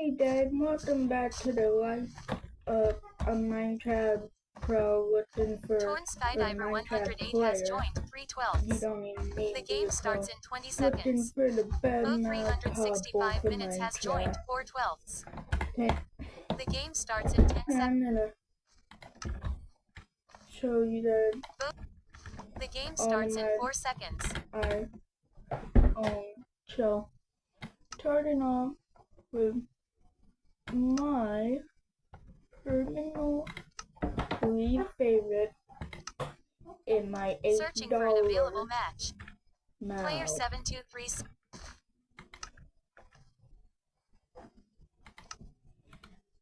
Hey Dad, welcome back to the life of a Minecraft pro looking for Torn a Skydiver Minecraft 108 player. has joined 312. You don't even need The game starts in 20 looking seconds. for the bed map possible 0365 for minutes has joined Minecraft. 412. Okay, The game starts in 10 seconds. I'm gonna show you the The game starts in 4 seconds. So starting off with my personal least favorite in my $8 Searching for an available match. map. Player 723.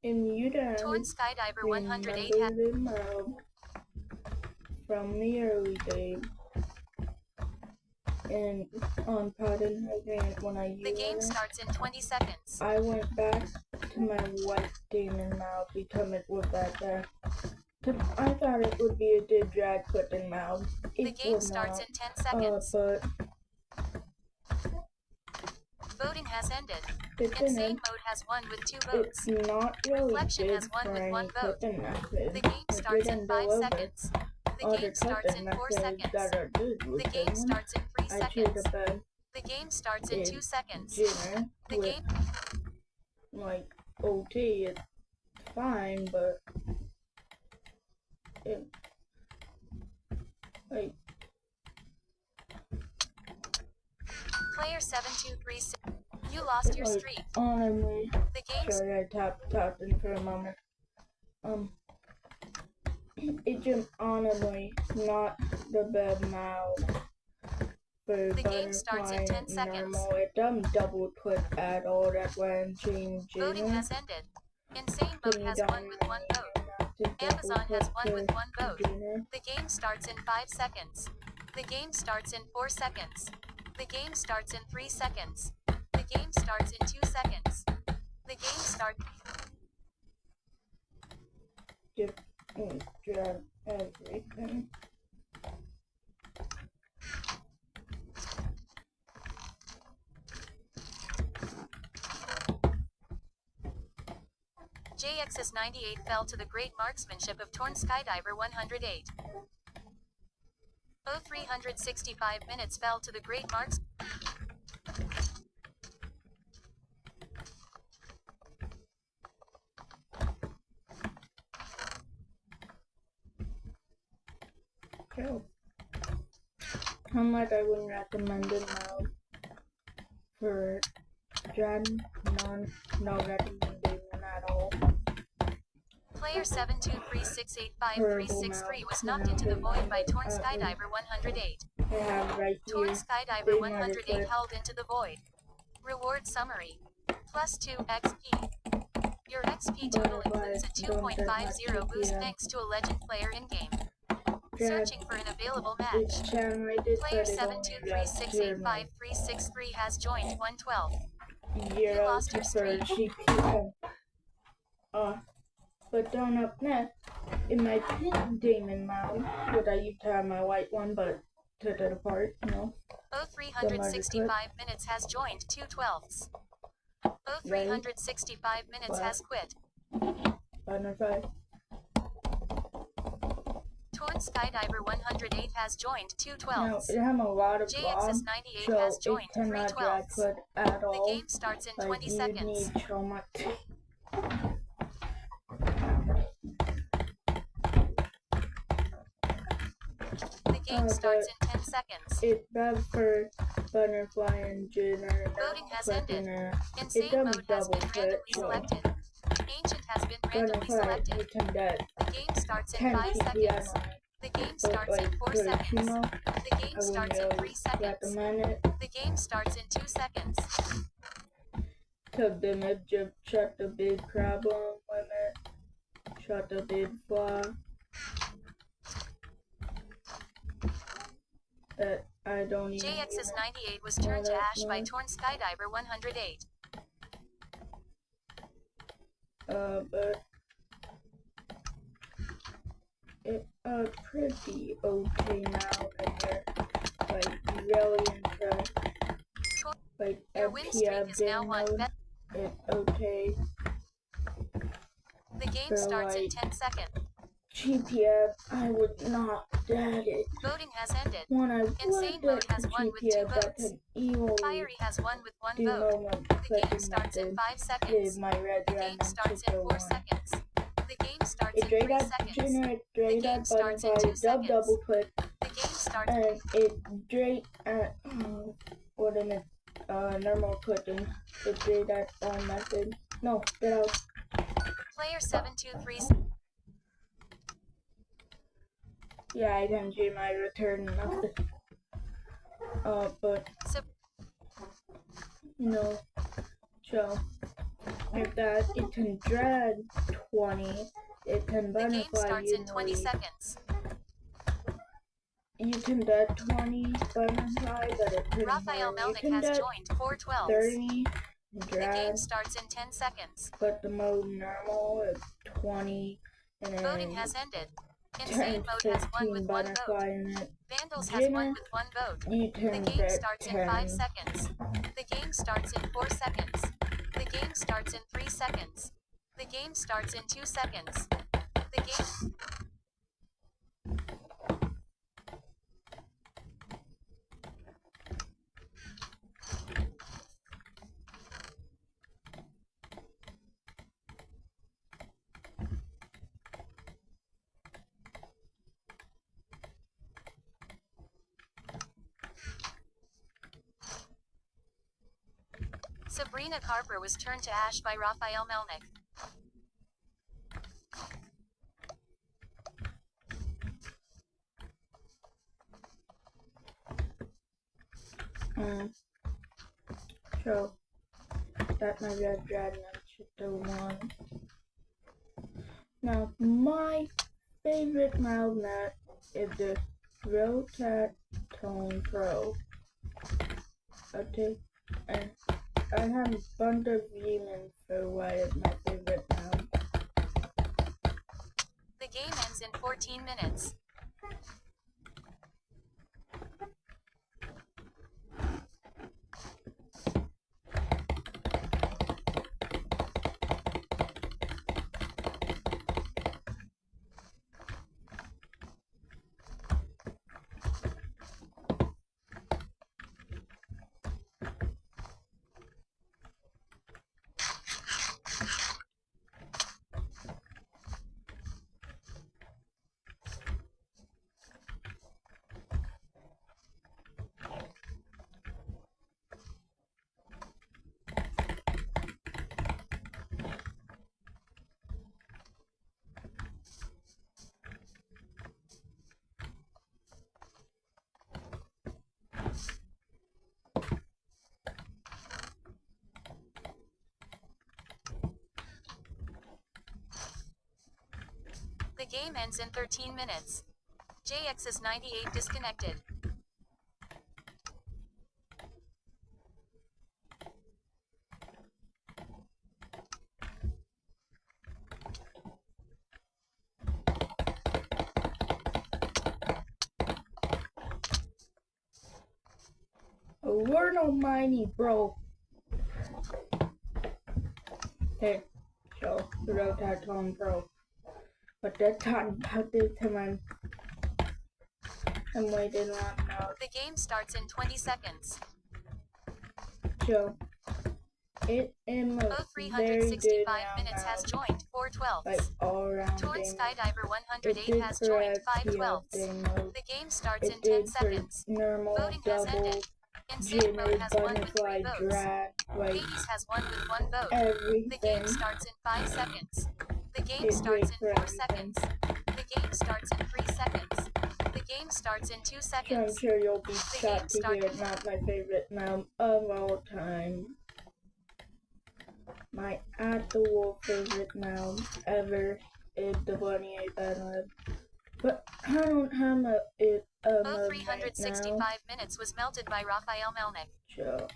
And you guys Torn Skydiver 108 remember the map from the early days. And on Pattern Hydrant when I used The game starts in 20 seconds. I went back to my white demon mouth because it was that bad. I thought it would be a good drag clicking mouth. The game starts in 10 seconds. But Voting has ended. it's Insane Mode has won with 2 votes. It's not really Reflection has won with 1 vote. The game starts in 5 seconds. The game starts in 4 seconds. The game starts in 3 seconds. The game starts in 2 seconds. The game, like OT, it's fine, but it, like, player 7236. You lost your streak. Honestly, The game. sorry, I tapped in for a moment. It's just honestly not the best mouth. The game starts in 10 seconds. It doesn't double click at all. That's why I'm changing. Voting has ended. Insane Mode has won with 1 vote. Amazon has won with 1 vote. The game starts in 5 seconds. The game starts in 4 seconds. The game starts in 3 seconds. The game starts in 2 seconds. The game starts. Just grab everything. JXS98 fell to the great marksmanship of Torn Skydiver 108. 0365 minutes fell to the great marks. Cool. How much I wouldn't recommend it now for Jen, no recommendation at all. Player 723685363 was knocked into the void by Torn Skydiver 108. I have right Torn here. Skydiver 108 held into the void. Reward summary. +2 XP. Your XP total includes a 2.50 boost thanks to a legend player in-game. Searching for an available match. Player 723685363 has joined 112. You lost your streak. But down up next, in my pink demon mouth, what I used to have my white one, but took it apart, you know. 0365 minutes has joined 212s. 0365 minutes has quit. Butterfly. Torn Skydiver 108 has joined 212s. Now, it has a lot of JXS98 so has joined 312s. At all. The game starts in 20 seconds. Need so much. The game starts in 10 seconds. It's bad for Butterfly and Jenner. Voting has ended. Insane Mode has been randomly selected. Ancient has been randomly selected. The game starts in 5 seconds. The game starts in 4 seconds. The game starts in 3 seconds. The game starts in 2 seconds. Took the midget, shut the big problem with it. Shut the big flaw. I don't even. JXS98 was turned to ash by Torn Skydiver 108. But it's pretty okay now that you're like really into like your win streak is now 1. It's okay. game for starts in like 10 seconds. GPF, I would not add it. Voting has ended. When I Insane would Mode has won with 2 GPF, but votes. can evilly Fiery has won with 1 do vote. moment The game clicking starts in method. 5 Give seconds. my red The dragon game starts in 4 1. seconds. The game starts It in drained 3 that seconds. generate The drained game that button starts in by 2 seconds. double click, The game starts and it drained what in it normal clicking. It drained that method. No, get out. player 723. Yeah, I didn't do my return nothing. But you know, so if that it can drag 20, it can The game butterfly starts in 20 seconds. You can get 20 butterfly, but it can Raphael you Melnick can has get joined 412. 30 The drag, game starts in 10 seconds. but the mode normal is 20, and Voting then has ended. Insane Mode has won 15 with 1 vote. butterfly in it. Vandals has won with 1 vote. You The can game get starts in 10. 5 seconds. The game starts in 4 seconds. The game starts in 3 seconds. The game starts in 2 seconds. The game... Sabrina Carper was turned to ash by Raphael Melnick. So that my red dragon should do one. Now my favorite magnet is the Rotatone Pro. Okay, and I have a bunch of demons for why it's my favorite now. The game ends in 14 minutes. The game ends in 13 minutes. JX is 98 disconnected. Lord Almighty, bro. Hey, so the Rotatone Pro. But that time I did to my and waited long enough. The game starts in 20 seconds. So it am a Both very good 365 minutes has now, joined 412. like all around Torn game. Skydiver It 108 did has for joined FTL 512. game mode. The game starts in It 10 did for seconds. normal, Voting has double, ended. Insane Mode Jimmy, has won with 3 butterfly, votes. drag, like Hades has won with 1 vote. The everything. game starts in 5 seconds. The game It starts did in for 4 everything. seconds. The game starts in 3 seconds. The game starts in 2 So I'm seconds. sure you'll be The shocked to game hear it's not my favorite now of all time. My actual favorite now ever is the 28 Battle. But I don't have Both mode 365 right minutes was melted by Raphael Melnick. now.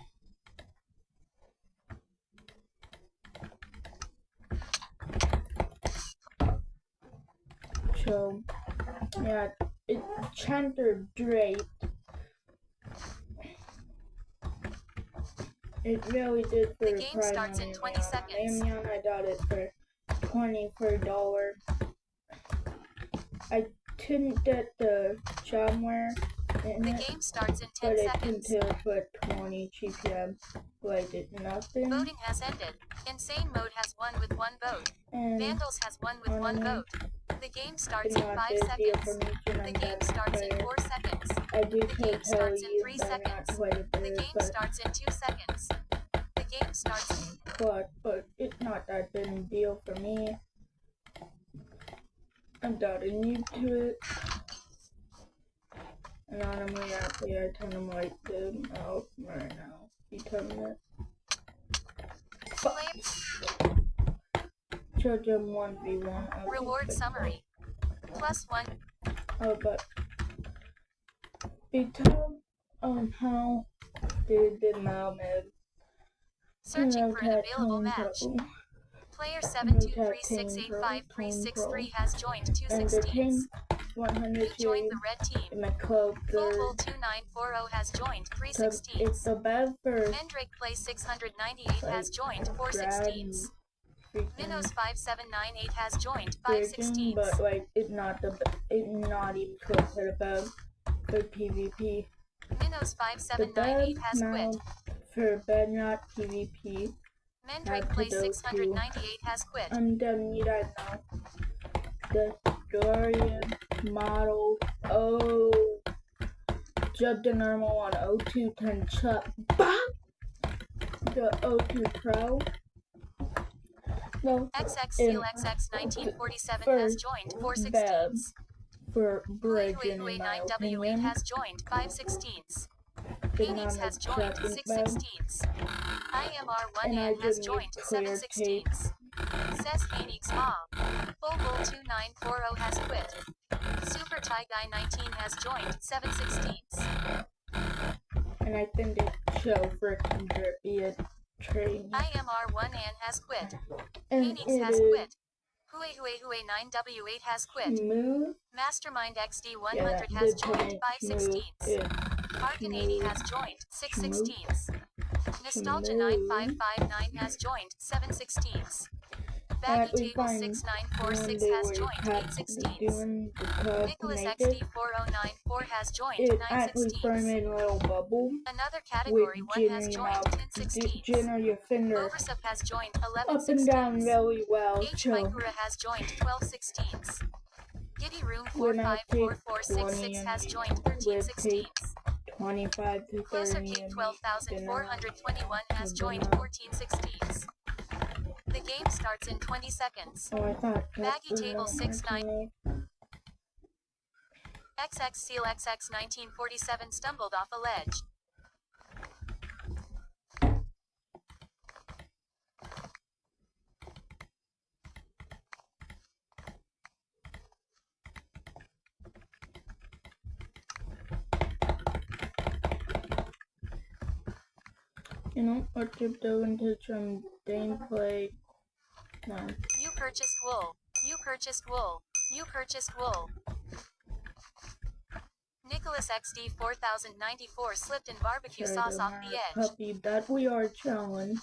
So yeah, it's Chanter Drake. It really did for The game starts in 20 seconds. Amion, I got it for $20 for $1. I couldn't get the Jamware in The it, game starts in 10 but I couldn't seconds. tell for 20 GPM, so I did nothing. Voting has ended. Insane Mode has won with 1 vote. And Vandals has won with 1 vote. The game starts in 5 not a deal for seconds. me to The game starts in 4 seconds. I do The game tell starts in you 3 that I'm not seconds. quite a The bit, game but starts in 2 seconds. The game starts. but it's not that big a deal for me. I'm gotten used to it. Anonymous actually I turn them like the mouse right now. Determinate. Play. Judge them 1v1. Reward summary. +1. Oh, but because how did the Malmed Searching for an available match. Player 723685363 has joined 216s. You joined the red team. Global 2940 has joined 316s. It's the best for Mendrake Play 698 has joined 416s. Minos 5798 has joined 516s. But like it's not even close to the best for PvP. Minos 5798 has quit. For Bedrock PvP. Mendrake Play 698 has quit. Underneath right now. The Dorian model. Oh, jump the normal on O2 10 chuck. The O2 Pro. No. XX Seal XX 1947 has joined 416s. For bridging in my 9W8 opinion. has joined 516s. Phoenix has joined 616s. IMR1N has joined 716s. Says Phoenix Mob. Fogel 2940 has quit. Super Tie Guy 19 has joined 716s. And I think they show for be a train. IMR1N has quit. And Phoenix has quit. Hue 9W8 has quit. Smooth. Mastermind XD100 has joined 516s. Arcan80 has joined 616s. Nostalgia 9559 has joined 716s. Baggy Table 6946 has joined 816s. Nicholas XD4094 has joined 916s. Another category 1 has joined 1016s. Oversup has joined 11 Up and down 16s. really well. H. Mikura has joined 12 16s. Giddy Room 454466 has joined 13 16s. 25 to 30. Closer King 12421 has joined 14 16s. The game starts in 20 seconds. Oh, I thought Baggy Table 69. XX Seal XX 1947 stumbled off a ledge. You know, what to go into some gameplay. No. You purchased wool. You purchased wool. You purchased wool. Nicholas XD 4094 slipped in barbecue sauce off the edge. Puppy that we are challenged.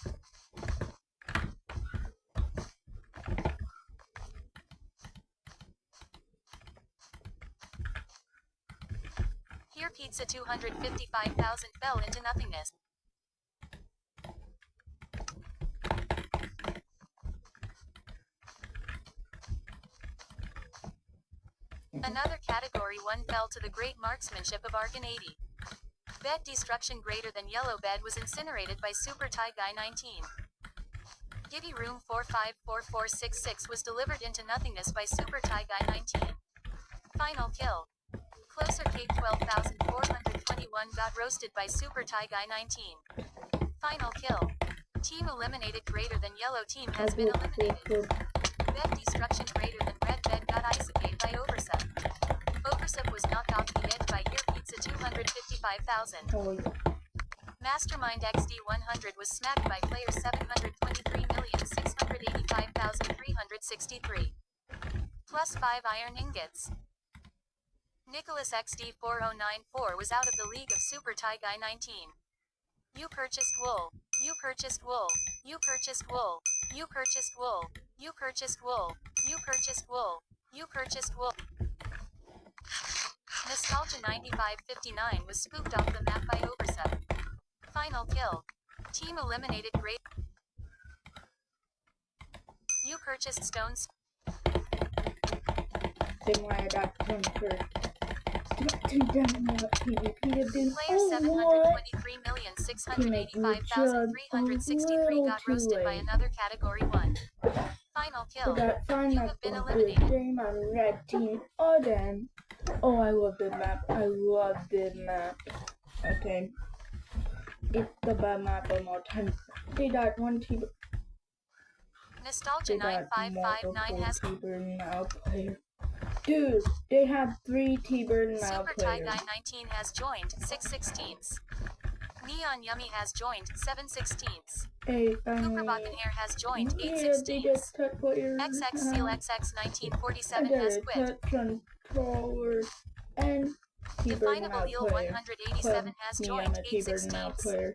Here Pizza 255,000 fell into nothingness. Another category 1 fell to the great marksmanship of Arcan80. Bed destruction greater than yellow bed was incinerated by Super Tie Guy 19. Giddy Room 454466 was delivered into nothingness by Super Tie Guy 19. Final kill. Closer Cape 12,421 got roasted by Super Tie Guy 19. Final kill. Team eliminated greater than yellow team has been eliminated. Bed destruction greater than red bed got isocade by Oversup. Oversup was knocked off the edge by Ear Pizza 255,000. Oh, yeah. Mastermind XD100 was smacked by player 723,685,363. Plus 5 iron ingots. Nicholas XD4094 was out of the league of Super Tie Guy 19. You purchased wool. You purchased wool. You purchased wool. You purchased wool. You purchased wool. You purchased wool. You purchased wool. Nostalgia 9559 was spooked off the map by Oversep. Final kill. Team eliminated Great. You purchased stones. Then why I got conquered. PvP to do. Player 723,685,363 got roasted by another Category 1. Final kill. You have been eliminated. Game on red team again. Oh, I love the map. I love the map. Okay. It's the bad map one more time. They got one team. Nostalgia 9559 has T-Bird player. Dude, they have 3 T-Bird now Super players. Tie Guy 19 has joined 6/16. Neon Yummy has joined 7/16. Hey, Cooper Buccaneer has joined 8/16. XX Seal XX 1947 has quit. Controller and Definable Eel 187 has joined 8/16.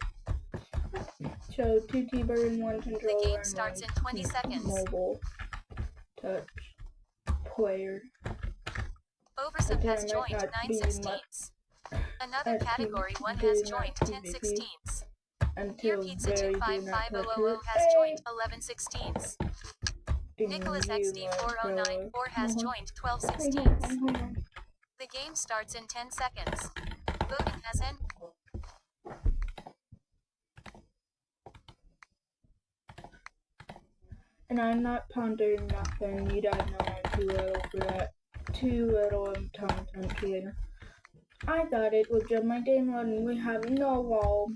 So 2 T-Bird and 1 controller. The game starts in 20 seconds. Mobile touch player. Oversip has joined 9/16. Another Category 1 has joined 10/16. Here Pizza 255000 has joined 11/16. Nicholas XD4094 has joined 12/16. The game starts in 10 seconds. Voting has ended. And I'm not pondering nothing. You guys know I'm too little for that. Too little and tongue kid. I thought it was just my game and we have no wall.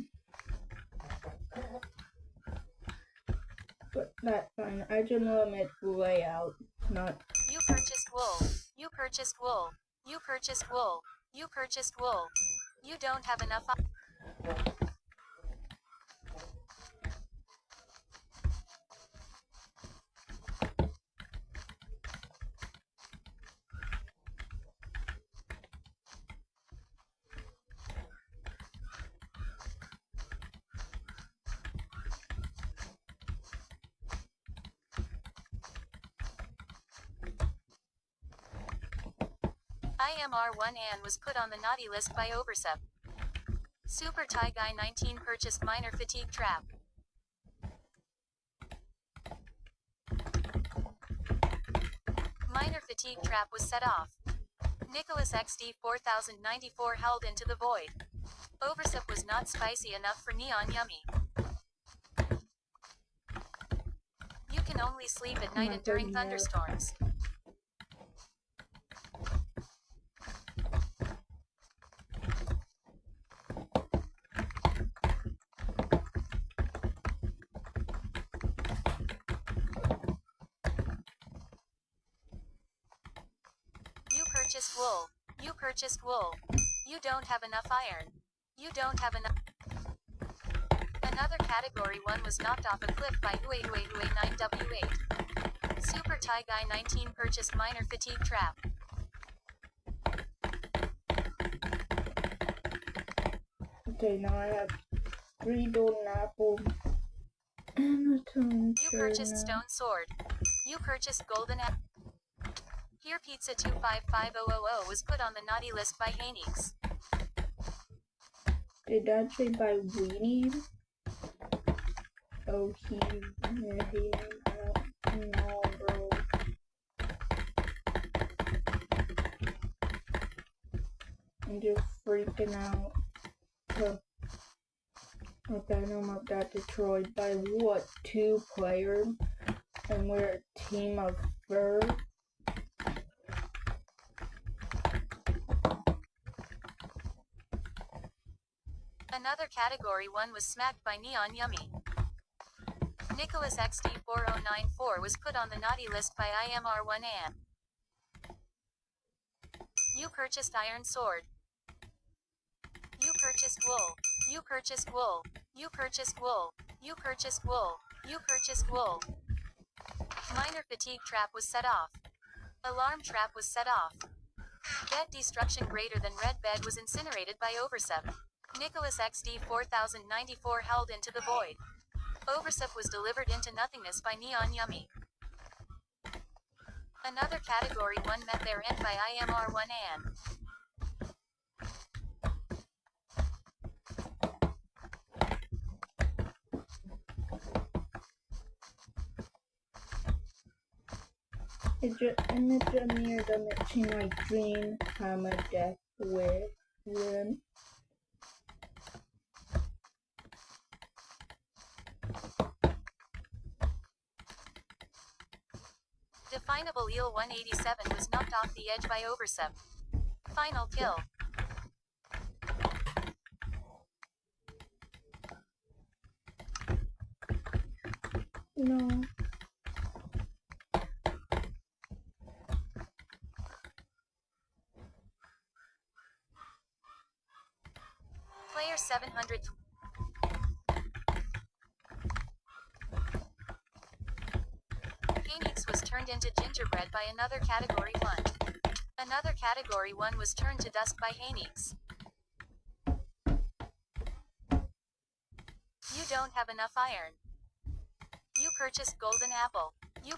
But that's fine. I just limit layout, not. You purchased wool. You purchased wool. You purchased wool. You purchased wool. You don't have enough. IMR1An was put on the naughty list by Oversep. Super Tie Guy 19 purchased Minor Fatigue Trap. Minor Fatigue Trap was set off. Nicholas XD 4094 held into the void. Oversep was not spicy enough for Neon Yummy. You can only sleep at night and during thunderstorms. Purchased wool. You purchased wool. You don't have enough iron. You don't have enough. Another Category 1 was knocked off a cliff by Huey 9W8. Super Tie Guy 19 purchased Minor Fatigue Trap. Okay, now I have 3 golden apples and a tone. You purchased Stone Sword. You purchased Golden Apple. Here Pizza 255000 was put on the naughty list by Haney's. Did that say by Weenie? Oh, he, I don't know, bro. I'm just freaking out. Okay, I know I got destroyed by what, 2 players? And we're a team of 4. Another Category 1 was smacked by Neon Yummy. Nicholas XD4094 was put on the naughty list by IMR1An. You purchased Iron Sword. You purchased wool. You purchased wool. You purchased wool. You purchased wool. You purchased wool. Minor Fatigue Trap was set off. Alarm Trap was set off. Bed Destruction greater than Red Bed was incinerated by Oversep. Nicholas XD 4094 held into the void. Oversup was delivered into nothingness by Neon Yummy. Another Category 1 met their end by IMR1AN. Image near the matching my dream hammer death with room. Definable Eel 187 was knocked off the edge by Oversup. Final kill. No. Player 700. Phoenix was turned into gingerbread by another Category 1. Another Category 1 was turned to dust by Phoenix. You don't have enough iron. You purchased golden apple. You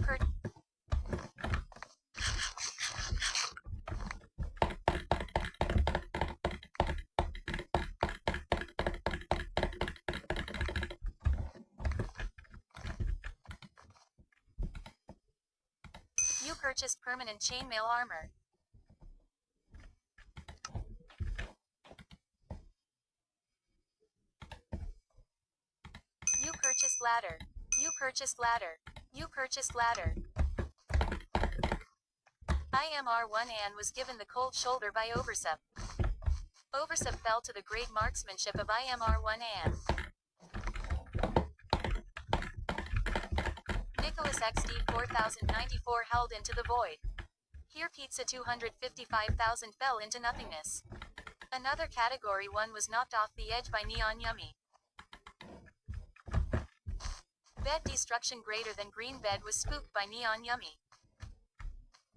purchased permanent chainmail armor. You purchased ladder. You purchased ladder. You purchased ladder. IMR1AN was given the cold shoulder by Oversup. Oversup fell to the great marksmanship of IMR1AN. Nicholas XD 4094 held into the void. Here Pizza 255,000 fell into nothingness. Another Category 1 was knocked off the edge by Neon Yummy. Bed destruction greater than green bed was spooked by Neon Yummy.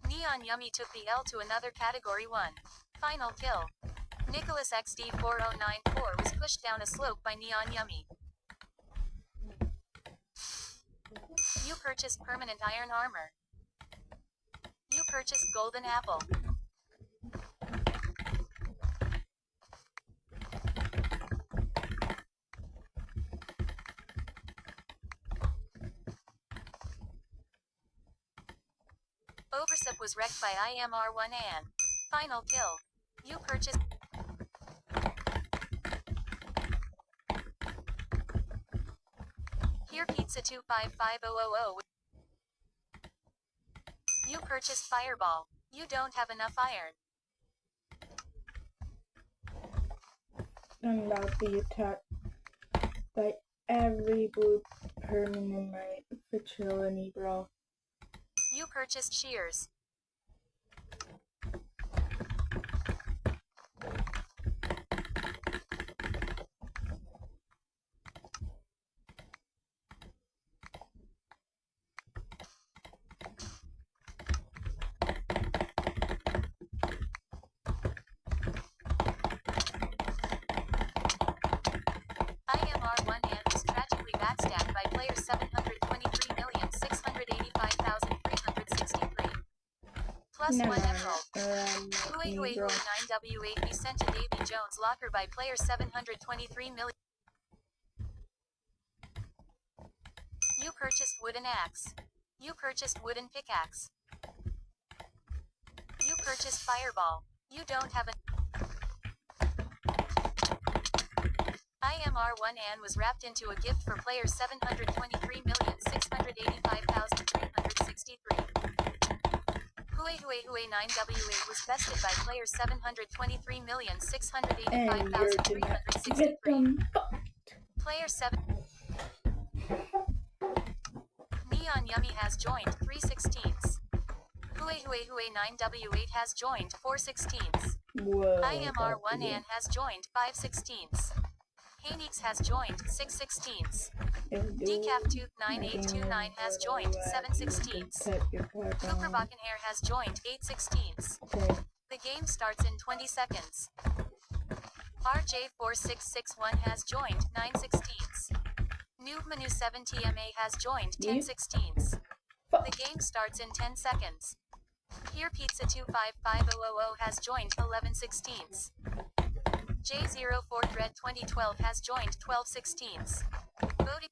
Neon Yummy took the L to another Category 1. Final kill. Nicholas XD 4094 was pushed down a slope by Neon Yummy. You purchased permanent iron armor. You purchased golden apple. Oversup was wrecked by IMR1AN. Final kill. You purchased. Here Pizza 255000. You purchased fireball. You don't have enough iron. I'm about to be attacked by every blue permanent my fertility, bro. You purchased shears. IMR1AN was tragically backstabbed by player 723,685,363. Plus Never. 1 emerald. Hue 9W8 be sent to Davy Jones' locker by player 723 million. You purchased wooden axe. You purchased wooden pickaxe. You purchased fireball. You don't have a. IMR1AN was wrapped into a gift for player 723,685,363. Hue 9W8 was bested by player 723,685,363. Player 7. Neon Yummy has joined 3/16. Hue 9W8 has joined 4/16. Whoa. IMR1AN has joined 5/16. Hanix has joined 6/16. Decaf Tooth 9829 has joined 7/16. Cooper Backenhair has joined 8/16. The game starts in 20 seconds. RJ4661 has joined 9/16. Noob Manu 7 TMA has joined 10 Yeah. 16ths. Fuck. The game starts in 10 seconds. Here Pizza 255000 has joined 11 16ths. J04 Dread 2012 has joined 12 16ths. Voting.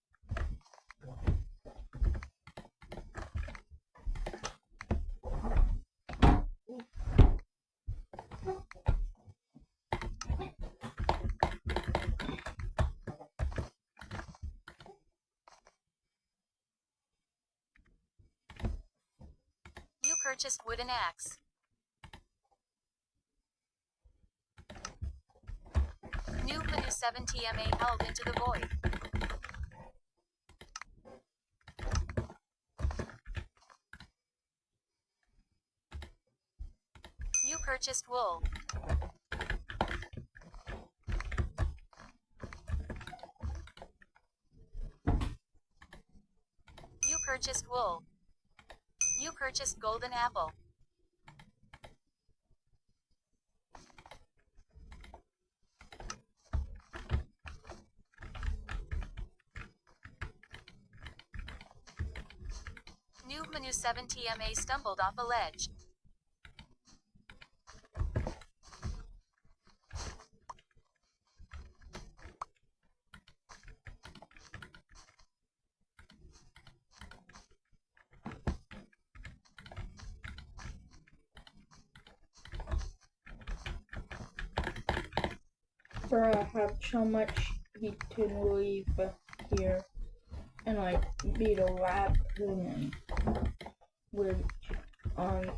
You purchased wooden axe. Noob Manu 7 TMA hurled into the void. You purchased wool. You purchased wool. You purchased golden apple. Noob Manu 7 TMA stumbled off a ledge. Bro, I have so much heat to leave here and like beat a raccoon with on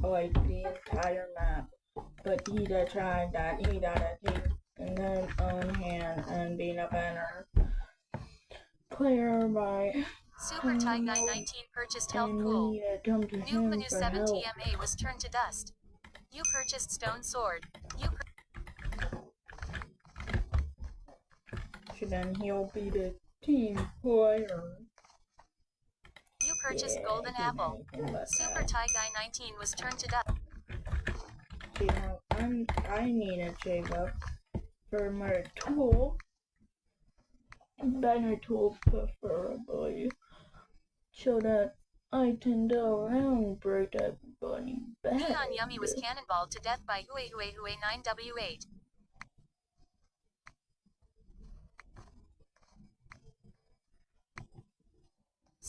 like the entire map. But he tried that, he died at team and then on hand and being a banner player by Super Tie Guy 19 purchased health and pool. we need to come to Noob him Manu for 7 help. TMA was turned to dust. You purchased stone sword. You So then he'll be the team player. purchased golden he apple. didn't but Super Tie Guy 19 was turned to dust. See how I need a save up for my tool. Banner tool preferably. So that I can go around break everybody back. Neon Yummy was cannonballed to death by Hue 9W8.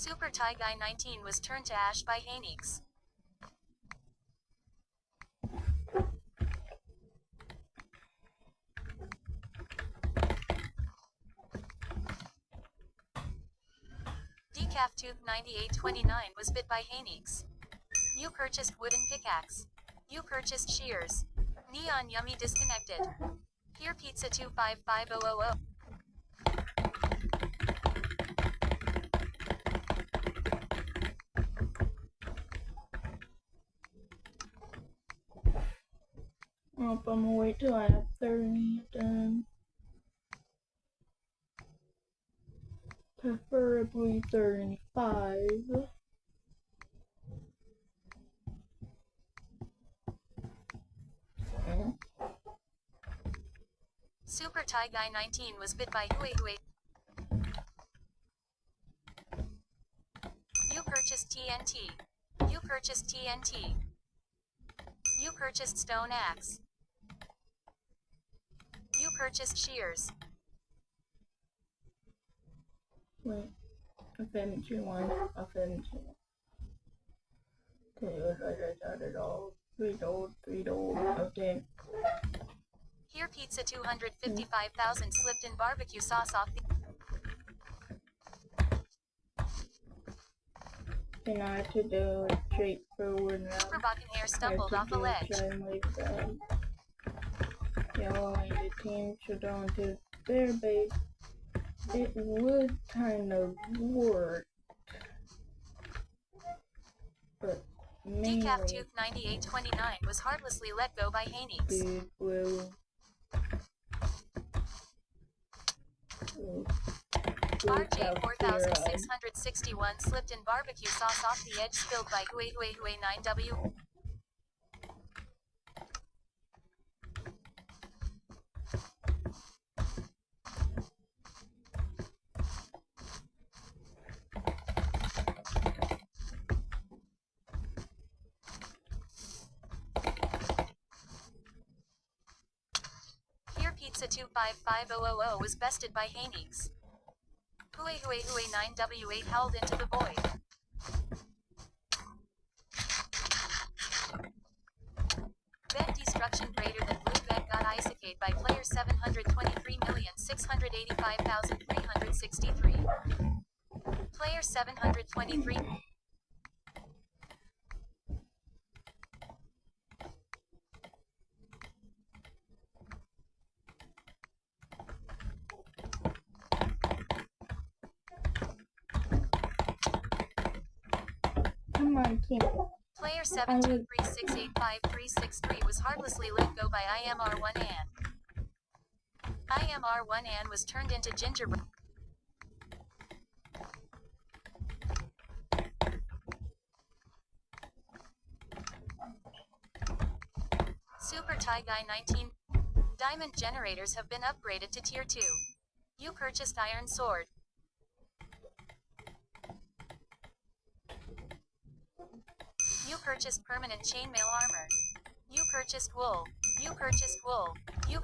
Super Tie Guy 19 was turned to ash by Hanix. Decaf Tooth 9829 was bit by Hanix. You purchased wooden pickaxe. You purchased shears. Neon Yummy disconnected. Here Pizza 255000. I'm gonna wait till I have 30 done. Preferably 35. Super Tie Guy 19 was bit by Hue. You purchased TNT. You purchased TNT. You purchased stone axe. You purchased shears. Wait, I finished one. I finished it. Okay, I got it all. Three gold. Okay. Here Pizza 255,000 slipped in barbecue sauce off the... And I have to do it straightforward now. Superbakken Hair stumbled off a ledge. Yellow and the team should go into their base. It would kind of work. But mainly, Decaf Tooth 9829 was heartlessly let go by Hanix. dude will RJ 4661 slipped in barbecue sauce off the edge spilled by Hue 9W. Pizza 255000 was bested by Haineeks. Hooey 9W8 howled into the void. Bed destruction greater than blue bed got icicade by player 723,685,363. Player 723. Come on, team. Player 723685363 was heartlessly let go by IMR1An. IMR1An was turned into gingerbread. Super Tie Guy 19. Diamond generators have been upgraded to tier 2. You purchased iron sword. You purchased permanent chainmail armor. You purchased wool. You purchased wool. You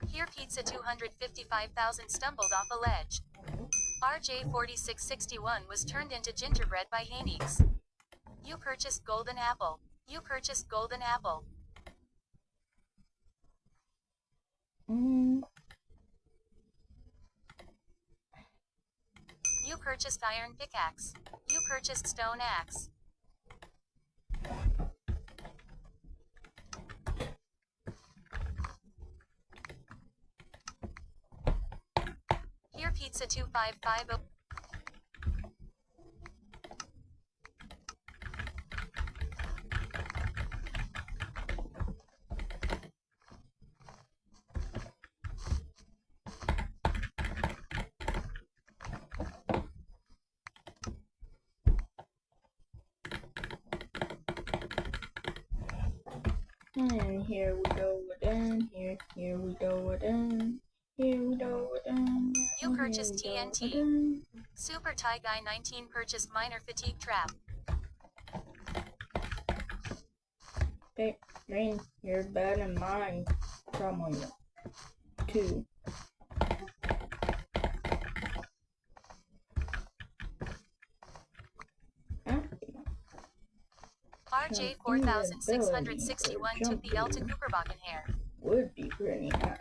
Here Pizza 255,000 stumbled off a ledge. RJ4661 was turned into gingerbread by Haineeks. You purchased golden apple. You purchased golden apple. You purchased iron pickaxe. You purchased stone axe. Here Pizza 2550. And here we go again. Here we go again. Here we go again. You purchased TNT. Super Tie Guy 19 purchased miner fatigue trap. Okay, Green, you're better than mine. Probably two. RJ4661 took the L to Cooperbakken hair. Would be pretty nice.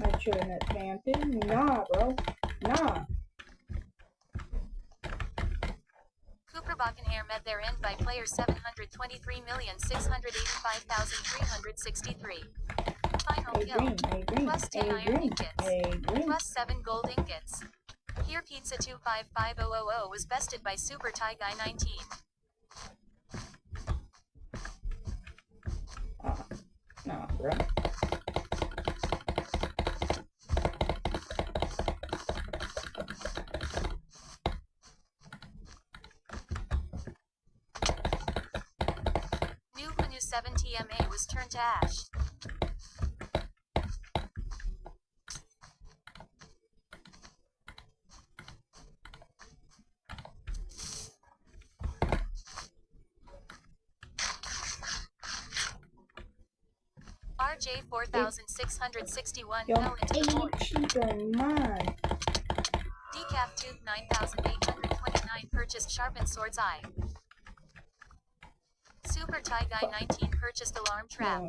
I shouldn't have camped. Nah, bro. Nah. Cooperbakken hair met their end by player 723,685,363. Final kill. Plus 10 iron ingots. Plus 7 gold ingots. Here Pizza 255000 was bested by Super Tie Guy 19. Nah, bro. New Manu 7 TMA was turned to ash. RJ4661 fell into the void. Decaf Tube 9829 purchased Sharpened Sword's Eye. Super Tie Guy 19 purchased Alarm Trap.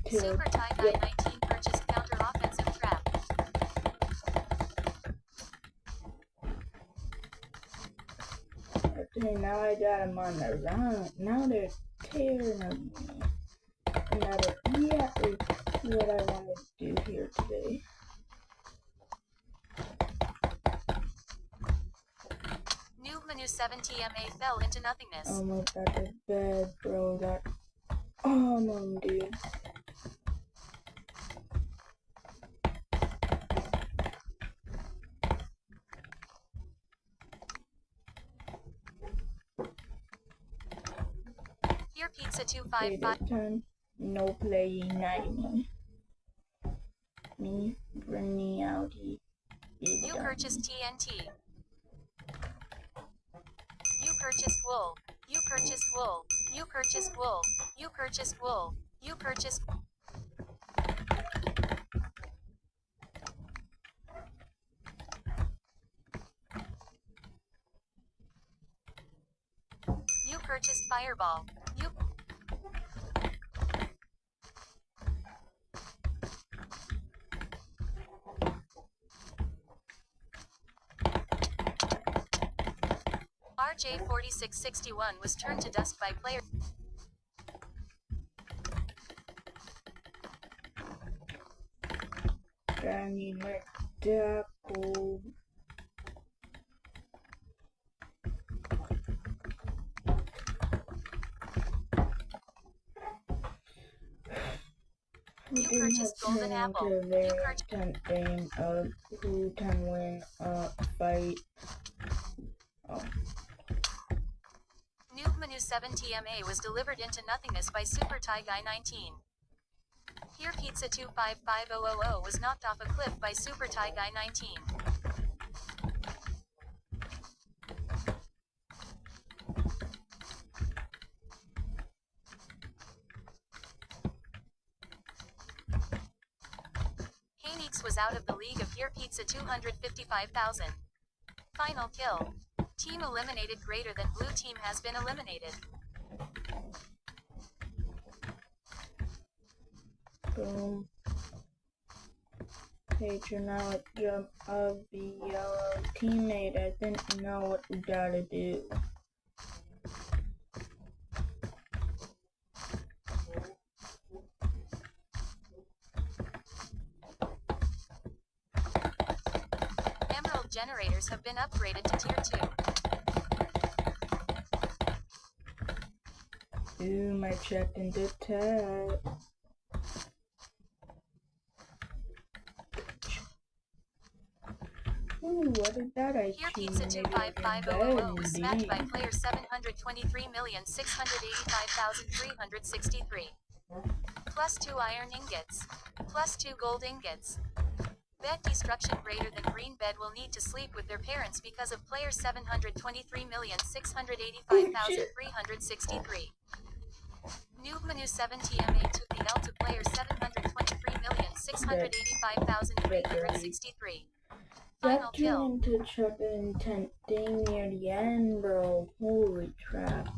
Super Tie Guy 19 purchased Counter Offensive Trap. Okay, now I got him on the run. Now they're tearing of me. Yeah, is what I wanted to do here today. New Manu 7 TMA fell into nothingness. Almost got the bed, bro. That almost, dude. Here Pizza 255. No playing 90. Me, Brittany, Audi. You purchased TNT. You purchased wool. You purchased wool. You purchased wool. You purchased wool. You purchased. You purchased fireball. You. RJ4661 was turned to dust by player. I need my tackle. You purchased golden apple. You purchased 10th game of who can win a fight. Oh. Noob Manu 7 TMA was delivered into nothingness by Super Thai Guy 19. Here Pizza 255000 was knocked off a cliff by Super Thai Guy 19. Haneeks was out of the league of Here Pizza 255,000. Final kill. Team eliminated greater than blue team has been eliminated. Boom. Page now at jump of the yellow teammate. I think you know what we gotta do. Emerald generators have been upgraded to tier 2. Ooh, my check into tag. Ooh, what is that I Here choose? Pizza 255000 was smacked by player 723,685,363. Plus 2 iron ingots. Plus 2 gold ingots. Bed destruction greater than green bed will need to sleep with their parents because of player 723,685,363. Noob Manu 7 TMA took the L to player 723,685,363. Final That kill. turned into chuck intent ding near the end, bro. Holy crap.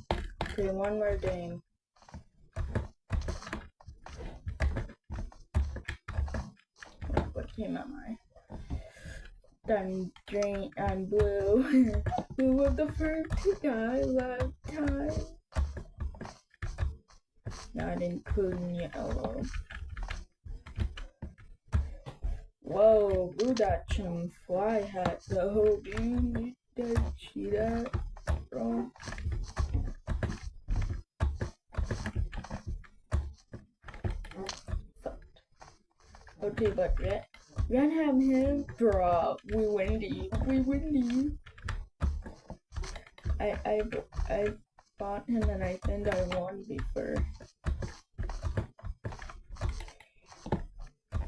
Okay, one more ding. What came out my? Done drain and blue. Blue was the first guy last time. Not including yellow. Whoa, blue got some fly hat though, dude. You see that, bro? Fucked. Okay, but Ren have him, bro. We windy. I bought him and I think I won before.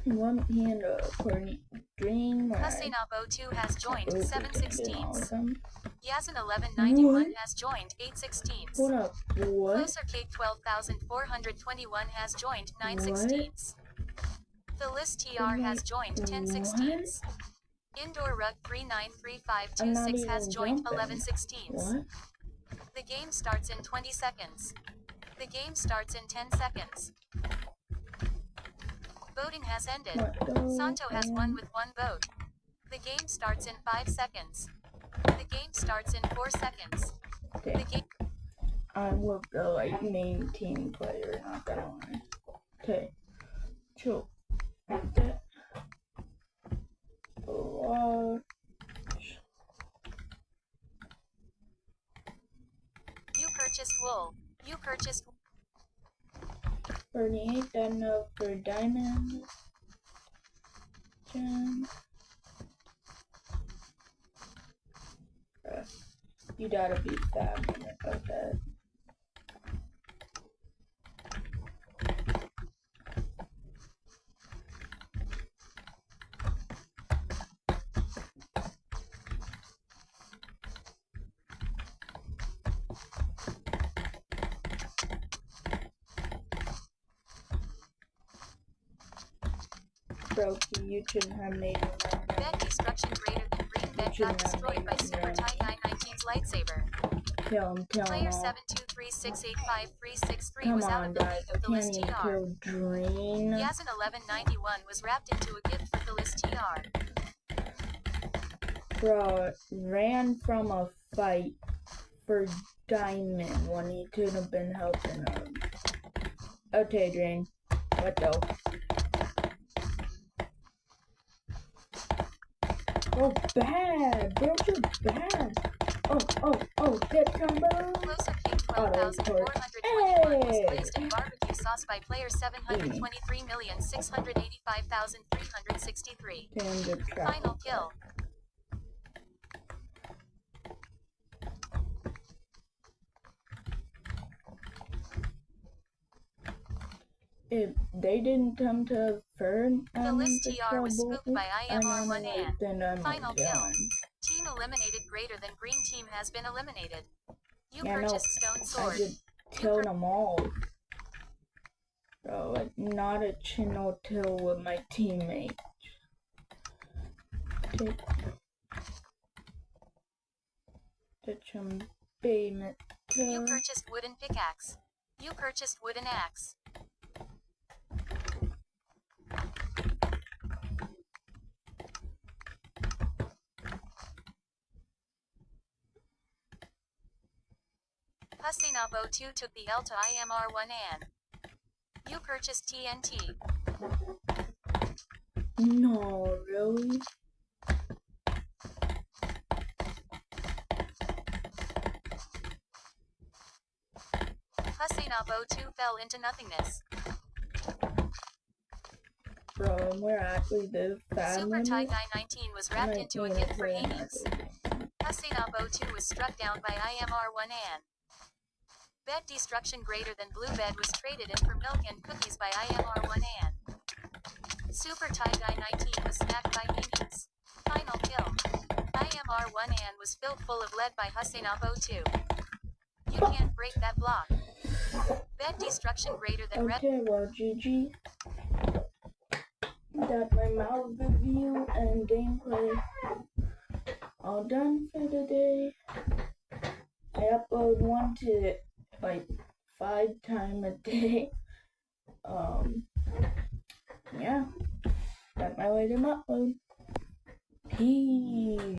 One hand according dream. Hasanabo2 has joined 7 16s. Awesome. Yazin 1191 has joined 8 16s. Hold up, what? Closer Cake 12,421 has joined 9 16s. The List TR has joined 10 16s. Indoor Rug 393526 has joined 11 16s. What? The game starts in 20 seconds. The game starts in 10 seconds. Voting has ended. Santo has won with 1 vote. The game starts in 5 seconds. The game starts in 4 seconds. Okay. The game. I will go like main team player, not that one. Okay. Chill. Like that. You purchased wool. You purchased. 38, done for diamond. Gem. You gotta be fast about that. Brokey, you shouldn't have made him run. Bed destruction greater than green bed got destroyed by Super Tie Guy 19's lightsaber. Kill him Player all. 723685363 Come was out on, of the guys. league of I the can't list even TR. kill Drain. Yazin1191 was wrapped into a gift for the list TR. Bro, ran from a fight for Diamond when he could have been helping him. Okay, Drain. What though? Oh, bad! Bro, you're bad! Oh, hit combo! Closer King 12,421 was glazed in barbecue sauce by player 723,685,363. Final kill. If they didn't come to Fern, the list TR was spooked by IMR1An. Final kill. Team eliminated greater than green team has been eliminated. You purchased Stone Sword. I just killed them all. Bro, like not a chino till with my teammates. You purchased wooden pickaxe. You purchased wooden axe. Husinabo 2 took the L to IMR1An. You purchased TNT. No, really? Husinabo 2 fell into nothingness. Bro, we're actually this fast. Super Tie Guy 19 was wrapped into a gift for Hades. Husinabo 2 was struck down by IMR1An. Bed destruction greater than blue bed was traded in for milk and cookies by IMR1An. Super Tie Guy 19 was snacked by Hades. Final kill. IMR1An was filled full of lead by Husinabo 2. You can't break that block. Bed destruction greater than red. Okay, well, GG. That's my mouse review and gameplay. All done for the day. I upload 1 to like 5 times a day. Yeah. That's my way to upload. Peace.